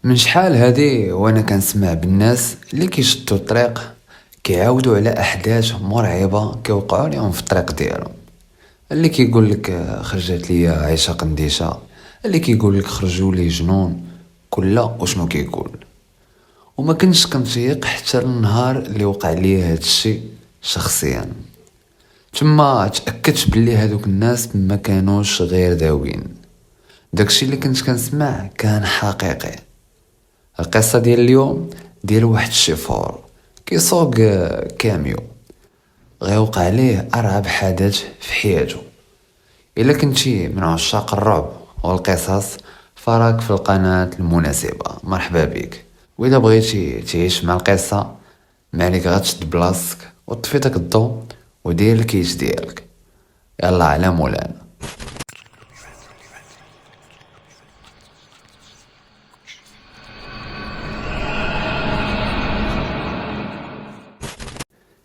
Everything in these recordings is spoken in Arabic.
من شحال هادي وانا كنسمع بالناس اللي كيشدوا الطريق، كيعاودوا على احداث مرعبه كيوقعوا لهم في الطريق ديالهم. اللي كيقول لك خرجت لي عيشه قنديشه، اللي كيقول لك خرجوا لي جنون، كل وشنو كيقول. وما كنتش كنتيق حتى النهار اللي وقع لي هاد الشيء شخصيا. تما تاكدت بلي هادوك الناس ما كانوش غير داوين. داكشي اللي كنت كنسمع كان حقيقي. القصة ديال اليوم ديال واحد الشيفور كيسوق كاميو، غيوقع عليه أرعب حدث في حياته. إلا كنتي من عشاق الرعب والقصص فراك في القناة المناسبة، مرحبا بك. وإذا بغيتي تعيش مع القصة ما عليك غتشد بلاصتك وطفي داك الضو ودير الكيش ديالك. يلا على مولانا.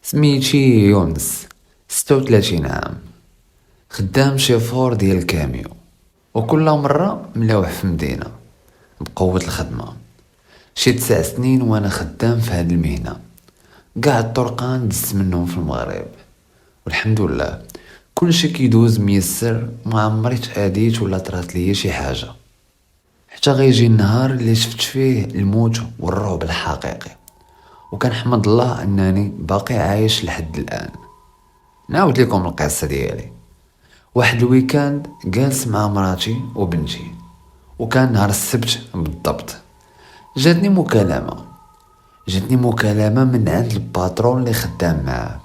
سميتي يونس، 36 عام، خدام شيفور ديال الكاميو، وكل مرة ملاوح في مدينة بقوة الخدمة. شي 9 سنين وانا خدام في هاد المهنة، قاع الطرقان دزت منهم في المغرب، والحمد لله كلشي كيدوز ميسر. ما عمري تأذيت ولا طرات ليا شي حاجة، حتى غيجي النهار اللي شفت فيه الموت والرعب الحقيقي. وكنحمد الله انني باقي عايش لحد الان. نعاود لكم القصه ديالي. واحد الويكاند جالس مع مراتي وبنتي، وكان نهار السبت بالضبط. جاتني مكالمه من عند الباترون اللي خدام معاه.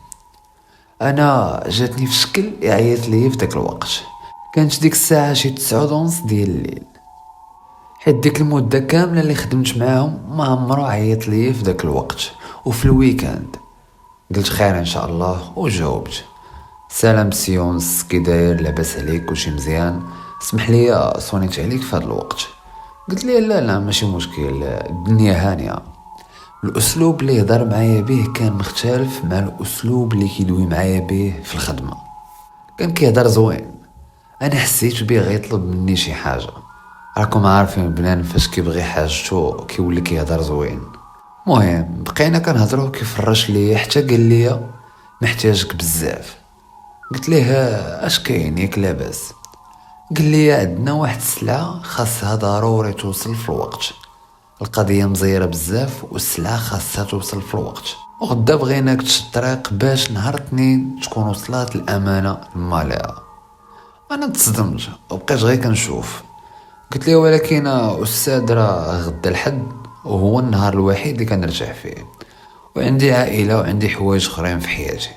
انا جاتني في شكل يعيط لي في داك الوقت. كانت ديك الساعه شي 9:30 ديال الليل، حيت ديك المده كامله اللي خدمت معاهم ما عمرو عيط لي في داك الوقت وفي الويكاند. قلت خير ان شاء الله وجاوبت: سلام سيونس، كي داير؟ لاباس عليك؟ كلشي مزيان؟ اسمح لي صونيت عليك في هذا الوقت. قلت لي لا لا ماشي مشكل، الدنيا هانيه. الاسلوب اللي هضر معايا به كان مختلف مع الاسلوب اللي كيدوي معايا به في الخدمه. كان كيهضر زوين، انا حسيت بيه غيطلب مني شي حاجه. راكم عارفين بنان فاش كيبغي حاجته كيولي كيهضر زوين. مهم بقينا كنهضروا كيفرش لي حتى قال لي محتاجك بزاف. قلت ليه اش كاين ياك لاباس؟ قال لي عندنا واحد السلعه خاصها ضروري توصل في الوقت. القضيه مزيره بزاف والسلعه خاصها توصل في الوقت، وغدا بغيناك تشد الطريق باش نهار الاثنين تكون وصلات الامانه لمالها. انا تصدمت وبقيت غير كنشوف. قلت لي ولكن استاذ راه غدا الحد وهو النهار الوحيد اللي كنرتاح فيه، وعندي عائله وعندي حوايج اخرين في حياتي.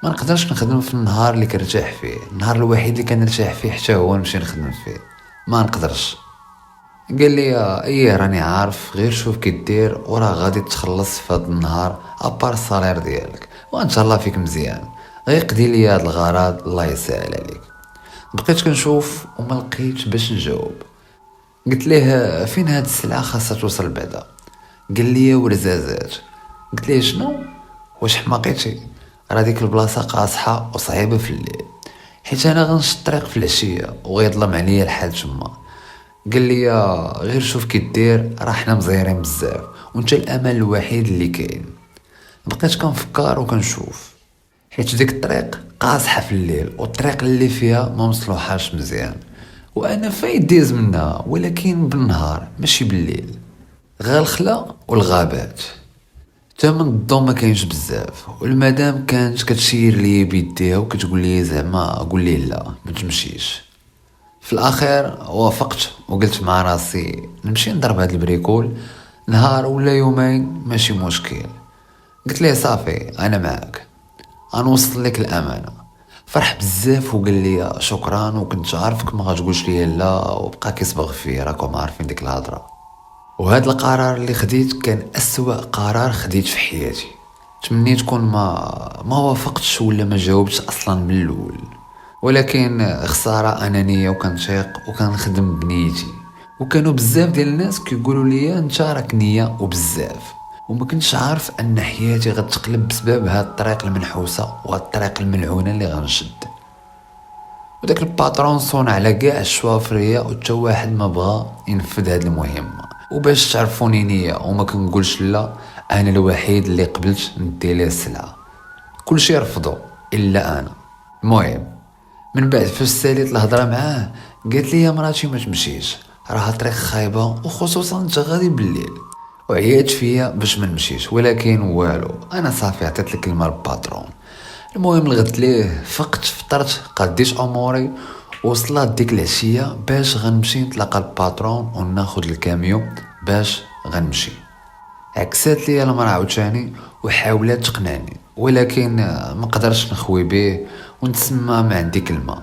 ما نقدرش نخدم في النهار اللي كنرتاح فيه. النهار الوحيد اللي كنرتاح فيه حتى هو نمشي نخدم فيه، ما نقدرش. قال لي ايه راني عارف، غير شوف كي دير وراه غادي تخلص في هذا النهار ابار الصالير ديالك، وان شاء الله فيك مزيان. غير قدي لي هذا الغرض الله يسهل عليك. بقيت كنشوف وما لقيتش باش نجاوب. قلت ليه فين هاد السلعه خاصها توصل بعدا؟ قال لي ورزازات. قلت ليه شنو؟ واش حماقيتي؟ راه ديك البلاصه قاصحه وصعيبه في الليل، حيت انا غنشد الطريق في العشيه وغيظلم عليا الحال تما. قال لي غير شوف كي دير، راه حنا مزيرين بزاف وانت الامل الوحيد اللي كاين. بقيت كنفكر وكنشوف، حيت ديك الطريق قاصحه في الليل والطريق اللي فيها ما مصلوحاش مزيان، وانا فايت ديز منها ولكن بالنهار ماشي بالليل. غير الخلا والغابات، تمن الضو ما كاينش بزاف، والمدام كانت كتشير لي بيديها وكتقول لي زعما قول لي لا ما تمشيش. في الاخير وافقت وقلت مع راسي نمشي نضرب هاد البريكول نهار ولا يومين ماشي مشكل. قلت ليه صافي انا معاك، غنوصل لك الامانه. فرح بزاف وقال لي شكرا، وكنت عارفك ما غتقولش لي لا، وبقى كيصبغ فيه، راكم عارفين ديك الهضره. وهذا القرار اللي خديت كان أسوأ قرار خديت في حياتي. تمنيت تكون ما وافقتش ولا ما جاوبتش اصلا من الاول، ولكن خساره انانيه وكنشيق وكنخدم بنيتي. وكانوا بزاف ديال الناس كيقولوا لي انت راك نيه وبزاف، وما كنتش عارف ان حياتي غتقلب بسبب هاد الطريق المنحوسه وهاد الطريق الملعونه اللي غنشد. وداك الباترون صون على كاع الشوافريه وتا واحد ما بغى ينفذ هاد المهمه، وباش تعرفوني نية وما كنقولش لا، انا الوحيد اللي قبلت ندي ليه السلعه، كلشي رفضوا الا انا. المهم من بعد فاش ساليت الهضره معاه قالت لي يا مراتي ما تمشيش، راها طريق خايبه وخصوصا انت غادي بالليل، وعيات فيا باش ما نمشيش، ولكن والو انا صافي عطيت الكلمه للباترون. المهم لغت ليه، فقت فطرت قديت اموري، وصلت ديك العشيه باش غنمشي نتلاقى الباترون وناخد الكاميو باش غنمشي. عكسات لي المرأة عاوتاني وحاولت تقنعني، ولكن ما قدرتش نخوي به ونتسمى ما عندي كلمه.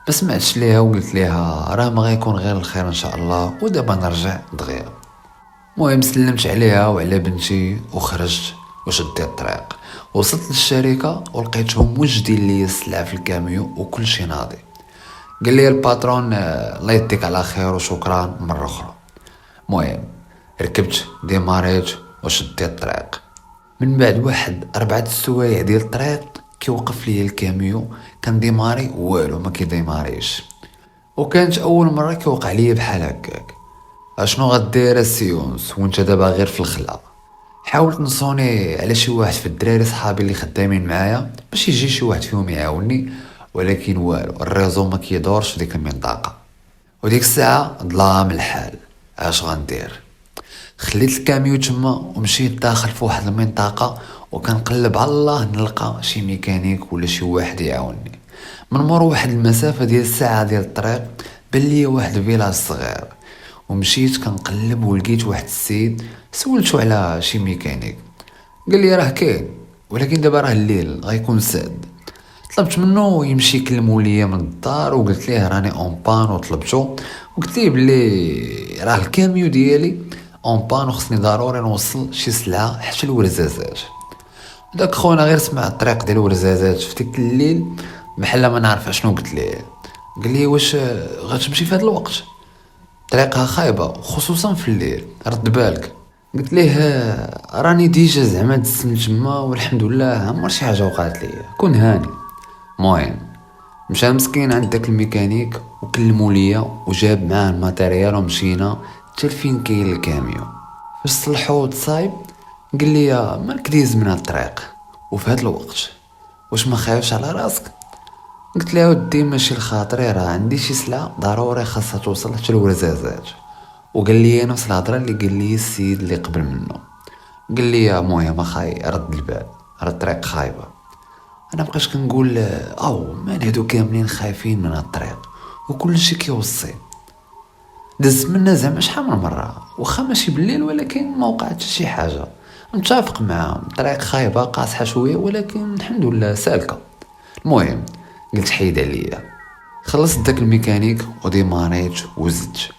بس ما عدتش ليها وقلت ليها راه ما غيكون غير الخير ان شاء الله، ودابا نرجع دغيا. المهم سلمت عليها وعلى بنتي وخرجت وشديت الطريق. وصلت للشركه ولقيتهم موجدين لي السلعه في الكاميو وكل شيء ناضي. قال لي الباترون الله يديك على خير وشكرا مره اخرى. المهم ركبت ديماريت وشديت الطريق. من بعد واحد 4 سوايع ديال الطريق كيوقف لي الكاميو، كان ديماري والو ما كيديماريش، وكانت اول مره كيوقع لي بحال هكاك. اشنو غدير السيونس وانت دابا غير في الخلا؟ حاولت نصوني على شي واحد في الدراري صحابي اللي خدامين معايا باش يجي شي واحد فيهم يعاوني، ولكن والو، الريزو ما كيدورش في ديك المنطقه، وديك الساعه ظلام الحال. اش غندير؟ خليت الكاميو تما ومشيت داخل في واحد المنطقه وكنقلب على الله نلقى شي ميكانيك ولا شي واحد يعاوني. من مور واحد المسافه ديال ساعه ديال الطريق بان لي واحد الفيلاج صغير، ومشيت كنقلب ولقيت واحد السيد. سولتو على شي ميكانيك، قال لي راه كاين ولكن دابا راه الليل غيكون ساد. طلبت منه يمشي يكلمو ليا من الدار وقلت ليه راني اون بان، وطلبتو وقلت ليه بلي راه الكاميو ديالي اون بان وخصني ضروري نوصل شي سلعه حتى الورزازات. داك خونا غير سمع الطريق ديال الورزازات في ديك الليل بحال ما نعرف شنو قلت ليه. قال لي واش غتمشي في هذا الوقت؟ طريقها خايبه وخصوصا في الليل، رد بالك. قلت ليه راني ديجا زعما دزت تما والحمد لله عمر شي حاجه وقعت لي، كون هاني. المهم مشى مسكين عند داك الميكانيك وكلمو ليا وجاب معاه الماتيريال ومشينا حتى لفين كاين الكاميو. فاش صلحو تصايب قال لي مالك ديز من هاد الطريق وفي هاد الوقت، واش ما خايفش على راسك؟ قلت له ودي ماشي الخاطري، راه عندي شي سلعه ضروري خاصها توصل حتى الورزازات. وقال لي نفس الهضره اللي قال لي السيد اللي قبل منه. قال لي يا مهم اخاي رد البال، راه الطريق خايبه. انا بقيت كنقول او مان هادو كاملين خايفين من هاد الطريق وكل شيء كيوصي. دز منا زعما شحال من مره واخا ماشي بالليل، ولكن ما وقعتش شي حاجه. متفق معاهم، الطريق خايبه قاصحه شويه ولكن الحمد لله سالكه. المهم قلت حيد عليا، خلصت داك الميكانيك وديماريت وزدت.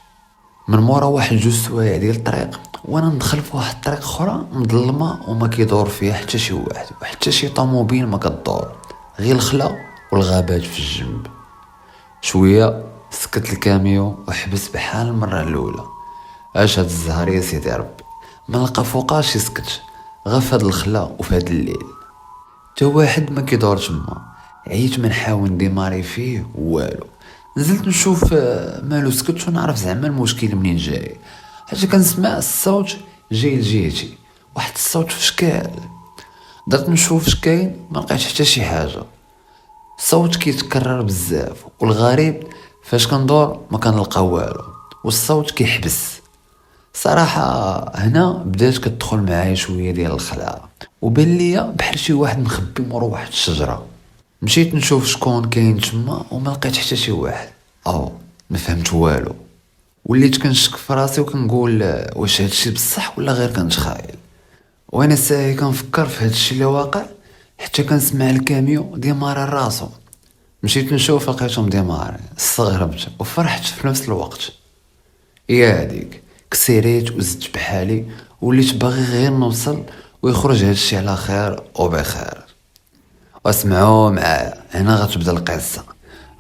من مورا واحد 2 سوايع ديال الطريق وانا ندخل في واحد الطريق اخرى مظلمه وما كيدور فيها حتى شي واحد وحتى شي طوموبيل ما كدور، غير الخلا والغابات في الجنب. شويه سكت الكاميو وحبس بحال المره الاولى. اش هاد الزهر يا سيدي ربي، ما لقى فوقاش يسكت غير في هاد الخلا وفي هاد الليل، تا واحد ما كيدور تما. عييت ما نحاول نديماري فيه والو. نزلت نشوف مالو سكت ونعرف زعما المشكل منين جاي، حتى كنسمع الصوت جاي لجهتي، واحد الصوت في شكال. درت نشوف شكاين ما لقيت حتى شي حاجه، الصوت كيتكرر بزاف، والغريب فاش كندور ما كنلقى والو والصوت كيحبس. صراحه هنا بدات كتدخل معايا شويه ديال الخلعه، وبان ليا بحال شي واحد مخبي مور واحد الشجره. مشيت نشوف شكون كاين تما وما لقيت حتى شي واحد، او ما فهمت والو. وليت كنشك في راسي وكنقول واش هادشي بصح ولا غير كنتخايل. وانا ساهي كنفكر في هادشي اللي واقع حتى كنسمع الكاميو ديماري راسو. مشيت نشوف لقيتهم ديماري، استغربت وفرحت في نفس الوقت. يا هاديك كسيريت وزدت بحالي وليت باغي غير نوصل ويخرج هادشي على خير وبخير. واسمعوا معايا هنا غتبدا القصه.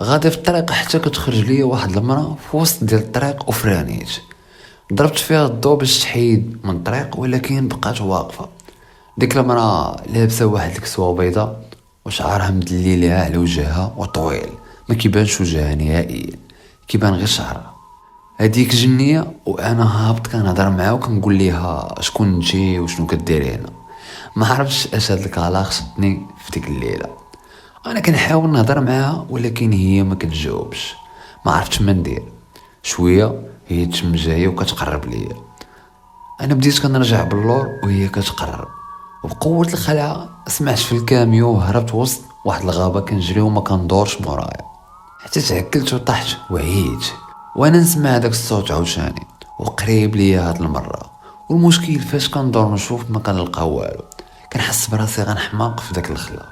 غادي في الطريق حتى كتخرج ليا واحد المراه في وسط ديال الطريق وفرانيت. ضربت فيها الضو باش تحيد من الطريق ولكن بقات واقفه. ديك المراه لابسه واحد الكسوه بيضاء وشعرها مدليلها على وجهها وطويل، ما كيبانش وجهها نهائيا، كيبان غير شعرها. هذيك جنيه وانا هابط كنهضر معاها وكنقول ليها شكون نتي وشنو كديري هنا. ما عرفتش اش هاد الكالا خصتني في ديك الليله. انا كنحاول نهضر معاها ولكن هي ما كتجاوبش. ما عرفتش ما ندير. شويه هي تشم جايه وكتقرب ليا. انا بديت كنرجع باللور وهي كتقرب، وبقوه الخلعه سمعت في الكاميو وهربت وسط واحد الغابه كنجري وما كندورش مورايا حتى تعكلت وطحت وعييت وانا نسمع داك الصوت عاوتاني وقريب ليا هاد المره. والمشكل فاش كندور نشوف ما كنلقى والو، كنحس براسي غنحماق في داك الخلا.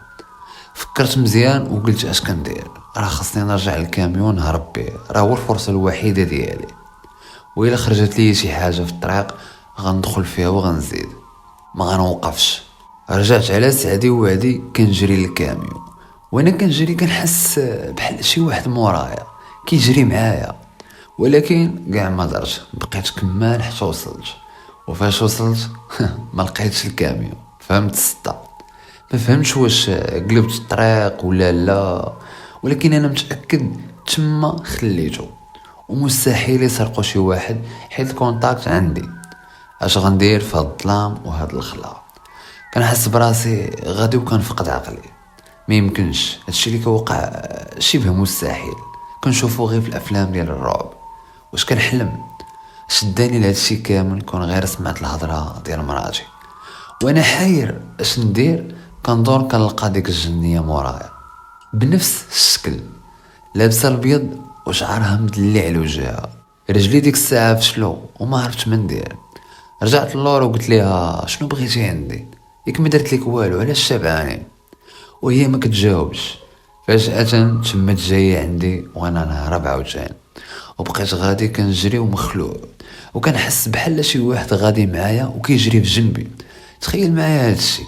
فكرت مزيان وقلت اش كندير، راه خصني نرجع للكاميون نهرب بيه، راه هو الفرصه الوحيده ديالي. وإلا خرجت لي شي حاجه في الطريق غندخل فيها وغنزيد، ما غنوقفش. رجعت على سعدي ووعدي كنجري للكاميون، وانا كنجري كنحس بحال شي واحد مورايا كيجري معايا، ولكن كاع ما درت، بقيت كمال حتى وصلت. وفاش وصلت ما لقيتش الكاميون. فهمت السطا، ما فهمتش واش قلبت الطريق ولا لا، ولكن انا متاكد تما خليته، ومستحيل يسرقوا شي واحد حيت الكونتاكت عندي. اش غندير في هاد الظلام وهاد الخلا؟ كنحس براسي غادي وكنفقد عقلي. ما يمكنش، هادشي اللي كيوقع شبه مستحيل، كنشوفو غير في الافلام ديال الرعب. واش كنحلم؟ شداني لهادشي كامل كون غير سمعت الهضره ديال مراتي. وانا حاير اش ندير، كندور كنلقى ديك الجنيه مورايا بنفس الشكل، لابسه الابيض وشعرها مدلع على وجهها. رجلي ديك الساعه فشلو وما عرفتش ما ندير. رجعت للور وقلت ليها شنو بغيتي عندي، ياك ما درت لك والو، علاش شابعاني؟ وهي ما كتجاوبش. فجأة تمت جاية عندي وانا نهرب عاوتاني، وبقيت غادي كنجري ومخلوع، وكنحس بحال شي واحد غادي معايا وكيجري في جنبي. تخيل معايا هادشي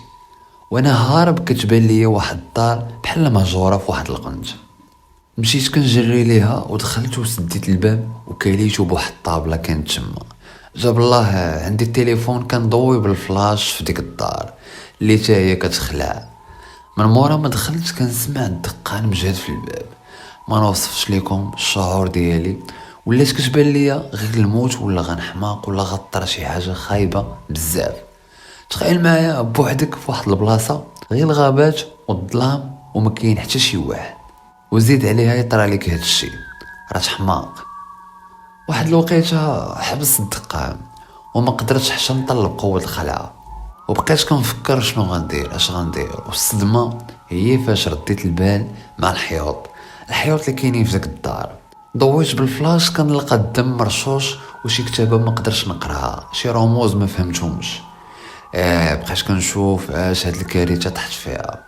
وانا هارب، كتبان ليا واحد الدار بحال مهجوره في واحد القنت. مشيت كنجري ليها ودخلت وسديت الباب وكليت بواحد الطابله كانت تما. جاب الله عندي التليفون كنضوي بالفلاش في ديك الدار اللي تا هي كتخلع. من مورا ما دخلت كنسمع الدقان مجهد في الباب. ما نوصفش لكم الشعور ديالي، ولات كتبان ليا غير الموت ولا غنحماق ولا غطر شي حاجه خايبه بزاف. تخيل معايا بوحدك في واحد البلاصه غير الغابات والظلام وما كاين حتى شي واحد، وزيد عليها يطرى لك هاد الشيء، راه حماق. واحد الوقيته حبس الدقان وما قدرتش حتى نطلب قوه الخلعه، وبقيت كنفكر شنو غندير اش غندير. والصدمه هي فاش رديت البال مع الحيوط اللي كاينين في داك الدار. ضويت بالفلاش كنلقى الدم مرشوش وشي كتابه ما قدرتش نقراها، شي رموز ما فهمتهمش. بقيت كنشوف اش هاد الكارثه تحت فيها،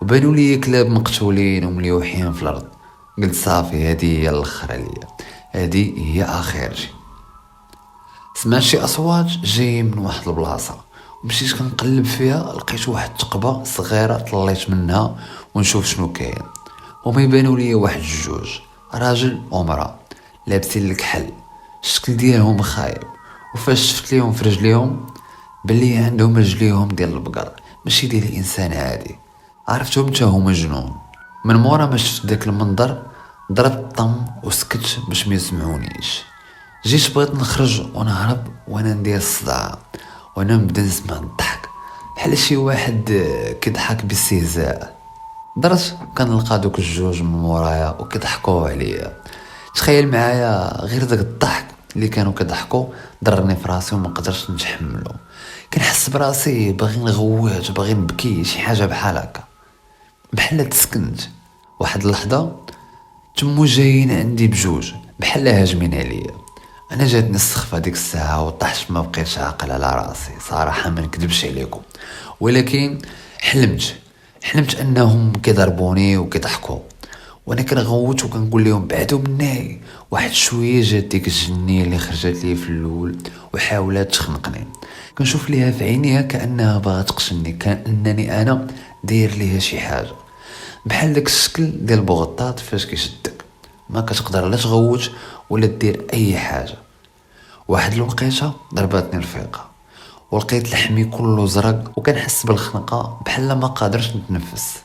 وبانوا لي كلاب مقتولين ومليوحين في الارض. قلت صافي، هذه هي الاخر ليا، هذه هي اخرتي. سمعت شي اصوات جاي من واحد البلاصه، ومشيت كنقلب فيها، لقيت واحد التقبه صغيره طليت منها ونشوف شنو كاين. وما يبانوا لي واحد الجوج، راجل ومراه لابسين الكحل، الشكل ديالهم خايب. وفاش شفت ليهم في رجليهم بلي عندهم رجليهم ديال البقر ماشي ديال الانسان عادي. عرفتهم تا هما جنون. من مورا ما شفت داك المنظر ضربت الطم وسكت باش ما يسمعونيش. جيت بغيت نخرج ونهرب وانا ندير الصداع، وانا نبدا نسمع الضحك بحال شي واحد كيضحك باستهزاء. درت كنلقى دوك الجوج من مورايا وكيضحكوا عليا. تخيل معايا غير داك الضحك اللي كانوا كيضحكوا ضرني في راسي وما قدرتش نتحملو. كنحس براسي باغي نغوت، باغي نبكي، شي حاجه بحال هكا. بحال تسكنت واحد اللحظه تمو جايين عندي بجوج بحال هاجمين عليا. انا جاتني السخفه ديك الساعه وطحت، ما بقيتش عاقل على راسي صراحه، ما نكذبش عليكم. ولكن حلمت انهم كيضربوني وكيضحكوا، وانا كنغوت وكنقول لهم بعدوا مني. واحد شويه جات ديك الجنيه اللي خرجت لي في الاول وحاولت تخنقني. كنشوف ليها في عينيها كانها باغا تقشني، كانني انا داير ليها شي حاجه، بحال داك الشكل ديال البغطاط فاش كيشدك ما كتقدر لا تغوت ولا دير اي حاجه. واحد الوقيته ضرباتني الفيقه ولقيت لحمي كله زرق وكنحس بالخنقه بحال ما قادرش نتنفس.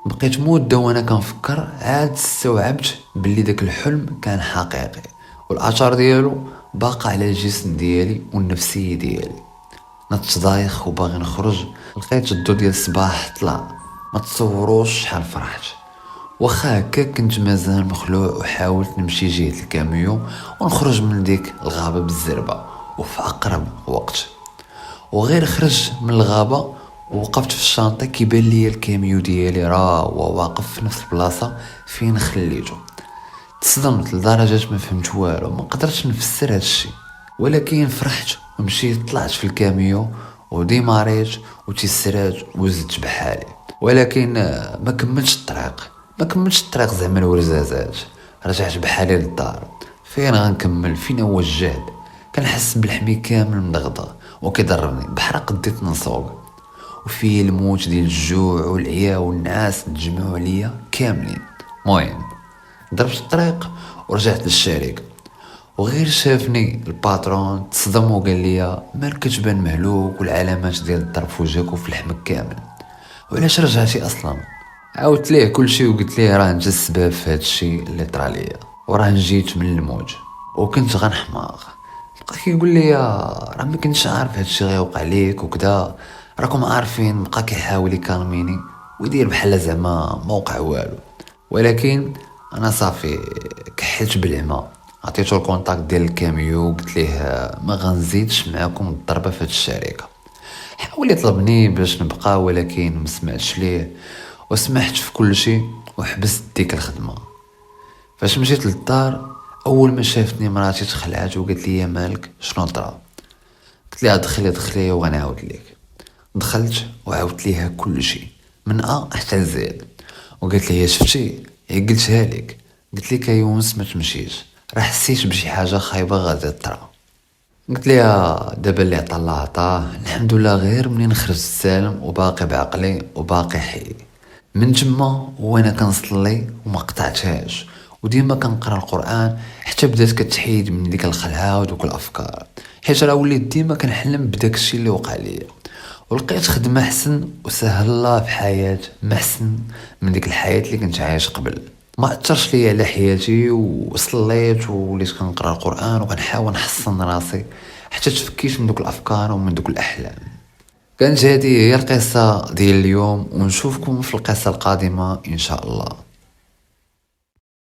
بقيت مده وانا كنفكر، عاد استوعبت باللي داك الحلم كان حقيقي والاثار ديالو باقا على الجسم ديالي والنفسيه ديالي. نتضايق وباغي نخرج، لقيت الضو ديال الصباح طلع. ما تصوروش شحال فرحت. واخا هكا كنت مازال مخلوع وحاولت نمشي جهه الكاميون ونخرج من ديك الغابه بالزربه وفي اقرب وقت. وغير خرج من الغابه ووقفت في الشانطه كيبان لي الكاميو ديالي راه هو واقف في نفس البلاصه فين خليته. تصدمت لدرجه ما فهمت والو، ما قدرتش نفسر هادشي. ولكن فرحت ومشيت طلعت في الكاميو وديماريت وتسرات وزدت بحالي. ولكن ما كملتش الطريق زعما الورزازات. رجعت بحالي للدار. فين غنكمل؟ فين هو الجهد؟ كنحس بالحمي كامل مدغدغ وكيضربني بحال قديت نصوب، وفيه الموت ديال الجوع والعيا والناس تجمعوا عليا كاملين. المهم ضربت الطريق ورجعت للشركه، وغير شافني الباترون تصدم وقال لي مالك كتبان مهلوك والعلامات ديال الضرب في وجهك وفي لحمك كامل، وعلاش رجعتي اصلا؟ عاودت ليه كلشي وقلت ليه راه انت السبب في هادشي اللي طرا ليا، وراه جيت من الموت وكنت غنحماق. بقى كيقول لي راه ما كنتش عارف هادشي غيوقع ليك وكذا، راكم عارفين. بقى كيحاول يكالميني ويدير بحال زعما ما وقع والو. ولكن انا صافي كحلت بالعمى. عطيتو الكونتاكت ديال الكاميو قلت ليه ما غنزيدش معاكم الضربه في هاد الشركه. حاول يطلبني باش نبقى ولكن ما سمعتش ليه وسمحت في كل شيء وحبست ديك الخدمه. فاش مشيت للدار اول ما شافتني مراتي تخلعت وقالت لي مالك شنو طرا؟ قلت لها دخلي وغنعاود ليك. دخلت وعاودت ليها كل شيء من حتى لزيد. وقالت لي شفتي هي قلتها لك، قلت لك يا يونس ما تمشيش، راه حسيت بشي حاجه خايبه غادي طرا. قلت لها دابا اللي عطا الله عطاه الحمد لله، غير منين خرجت سالم وباقي بعقلي وباقي حي. من تما وانا كنصلي وما قطعتهاش، وديما كنقرا القران حتى بدات كتحيد من ديك الخلعه ودوك الافكار، حيت راه وليت ديما كنحلم بداك الشيء اللي وقع ليا. ولقيت خدمه احسن وسهل الله في حياه محسن من ديك الحياه اللي كنت عايش قبل. ما اثرش ليا على حياتي، وصليت وليت كنقرا القران وكنحاول نحسن راسي حتى تفكيت من دوك الافكار ومن دوك الاحلام. كانت هذه هي القصه ديال اليوم، ونشوفكم في القصه القادمه ان شاء الله.